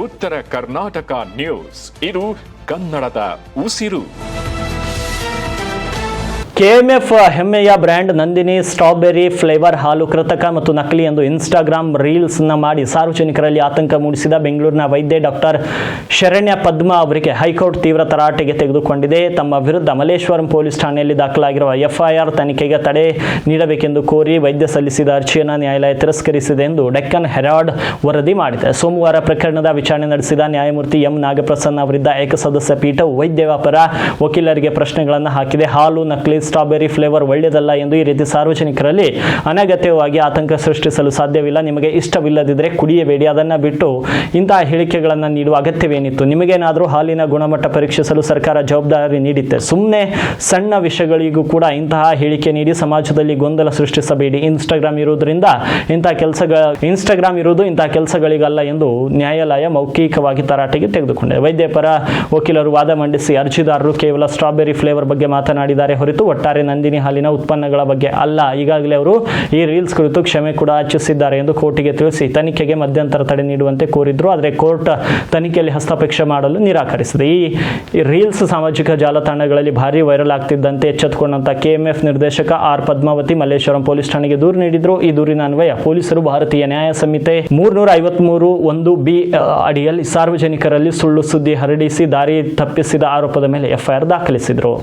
ಉತ್ತರ ಕರ್ನಾಟಕ ನ್ಯೂಸ್. ಇದು ಕನ್ನಡದ ಉಸಿರು. ಕೆಎಂಎಫ್ ಹೆಮ್ಮೆಯ ಬ್ರ್ಯಾಂಡ್ ನಂದಿನಿ ಸ್ಟ್ರಾಬೆರಿ ಫ್ಲೇವರ್ ಹಾಲು ಕೃತಕ ಮತ್ತು ನಕಲಿ ಎಂದು ಇನ್ಸ್ಟಾಗ್ರಾಮ್ ರೀಲ್ಸ್ ಮಾಡಿ ಸಾರ್ವಜನಿಕರಲ್ಲಿ ಆತಂಕ ಮೂಡಿಸಿದ ಬೆಂಗಳೂರಿನ ವೈದ್ಯೆ ಡಾಕ್ಟರ್ ಶರಣ್ಯ ಪದ್ಮ ಅವರಿಗೆ ಹೈಕೋರ್ಟ್ ತೀವ್ರ ತರಾಟೆಗೆ ತೆಗೆದುಕೊಂಡಿದೆ. ತಮ್ಮ ವಿರುದ್ಧ ಮಲ್ಲೇಶ್ವರಂ ಪೊಲೀಸ್ ಠಾಣೆಯಲ್ಲಿ ದಾಖಲಾಗಿರುವ ಎಫ್ಐಆರ್ ತನಿಖೆಗೆ ತಡೆ ನೀಡಬೇಕೆಂದು ಕೋರಿ ವೈದ್ಯ ಸಲ್ಲಿಸಿದ ಅರ್ಜಿಯನ್ನು ನ್ಯಾಯಾಲಯ ತಿರಸ್ಕರಿಸಿದೆ ಎಂದು ಡೆಕ್ಕನ್ ಹೆರಾಲ್ಡ್ ವರದಿ ಮಾಡಿದೆ. ಸೋಮವಾರ ಪ್ರಕರಣದ ವಿಚಾರಣೆ ನಡೆಸಿದ ನ್ಯಾಯಮೂರ್ತಿ ಎಂ ನಾಗಪ್ರಸನ್ನ ಅವರಿದ್ದ ಏಕಸದಸ್ಯ ಪೀಠವು ವೈದ್ಯ ಪರ ವಕೀಲರಿಗೆ ಪ್ರಶ್ನೆಗಳನ್ನು ಹಾಕಿದೆ. ಹಾಲು ನಕಲಿ ಸ್ಟ್ರಾಬೆರಿ ಫ್ಲೇವರ್ ಒಳ್ಳೆಯದಲ್ಲ ಎಂದು ಈ ರೀತಿ ಸಾರ್ವಜನಿಕರಲ್ಲಿ ಅನಗತ್ಯವಾಗಿ ಆತಂಕ ಸೃಷ್ಟಿಸಲು ಸಾಧ್ಯವಿಲ್ಲ. ನಿಮಗೆ ಇಷ್ಟವಿಲ್ಲದಿದ್ದರೆ ಕುಡಿಯಬೇಡಿ, ಅದನ್ನು ಬಿಟ್ಟು ಇಂತಹ ಹೇಳಿಕೆಗಳನ್ನು ನೀಡುವ ಅಗತ್ಯವೇನಿತ್ತು? ನಿಮಗೇನಾದರೂ ಹಾಲಿನ ಗುಣಮಟ್ಟ ಪರೀಕ್ಷಿಸಲು ಸರ್ಕಾರ ಜವಾಬ್ದಾರಿ ನೀಡಿತ್ತೆ. ಸುಮ್ಮನೆ ಸಣ್ಣ ವಿಷಯಗಳಿಗೂ ಕೂಡ ಇಂತಹ ಹೇಳಿಕೆ ನೀಡಿ ಸಮಾಜದಲ್ಲಿ ಗೊಂದಲ ಸೃಷ್ಟಿಸಬೇಡಿ. ಇನ್ಸ್ಟಾಗ್ರಾಮ್ ಇರುವುದು ಇಂತಹ ಕೆಲಸಗಳಿಗಲ್ಲ ಎಂದು ನ್ಯಾಯಾಲಯ ಮೌಖಿಕವಾಗಿ ತರಾಟೆಗೆ ತೆಗೆದುಕೊಂಡಿದೆ. ವೈದ್ಯ ಪರ ವಕೀಲರು ವಾದ ಮಂಡಿಸಿ ಅರ್ಜಿದಾರರು ಕೇವಲ ಸ್ಟ್ರಾಬೆರಿ ಫ್ಲೇವರ್ ಬಗ್ಗೆ ಮಾತನಾಡಿದ್ದಾರೆ ಹೊರತು ಒಟ್ಟಾರೆ ನಂದಿನಿ ಹಾಲಿನ ಉತ್ಪನ್ನಗಳ ಬಗ್ಗೆ ಅಲ್ಲ. ಈಗಾಗಲೇ ಅವರು ಈ ರೀಲ್ಸ್ ಕುರಿತು ಕ್ಷಮೆ ಕೂಡ ಯಾಚಿಸಿದ್ದಾರೆ ಎಂದು ಕೋರ್ಟಿಗೆ ತಿಳಿಸಿ ತನಿಖೆಗೆ ಮಧ್ಯಂತರ ತಡೆ ನೀಡುವಂತೆ ಕೋರಿದ್ರು. ಆದರೆ ಕೋರ್ಟ್ ತನಿಖೆಯಲ್ಲಿ ಹಸ್ತಕ್ಷೇಪ ಮಾಡಲು ನಿರಾಕರಿಸಿದೆ. ಈ ರೀಲ್ಸ್ ಸಾಮಾಜಿಕ ಜಾಲತಾಣಗಳಲ್ಲಿ ಭಾರಿ ವೈರಲ್ ಆಗ್ತಿದ್ದಂತೆ ಎಚ್ಚೆತ್ತುಕೊಂಡಂತ ಕೆಎಂಎಫ್ ನಿರ್ದೇಶಕ ಆರ್ ಪದ್ಮಾವತಿ ಮಲ್ಲೇಶ್ವರಂ ಪೊಲೀಸ್ ಠಾಣೆಗೆ ದೂರು ನೀಡಿದ್ರು. ಈ ದೂರಿನ ಅನ್ವಯ ಪೊಲೀಸರು ಭಾರತೀಯ ನ್ಯಾಯ ಸಂಹಿತೆ 353(1)(b) ಅಡಿಯಲ್ಲಿ ಸಾರ್ವಜನಿಕರಲ್ಲಿ ಸುಳ್ಳು ಸುದ್ದಿ ಹರಡಿಸಿ ದಾರಿ ತಪ್ಪಿಸಿದ ಆರೋಪದ ಮೇಲೆ ಎಫ್ಐಆರ್ ದಾಖಲಿಸಿದರು.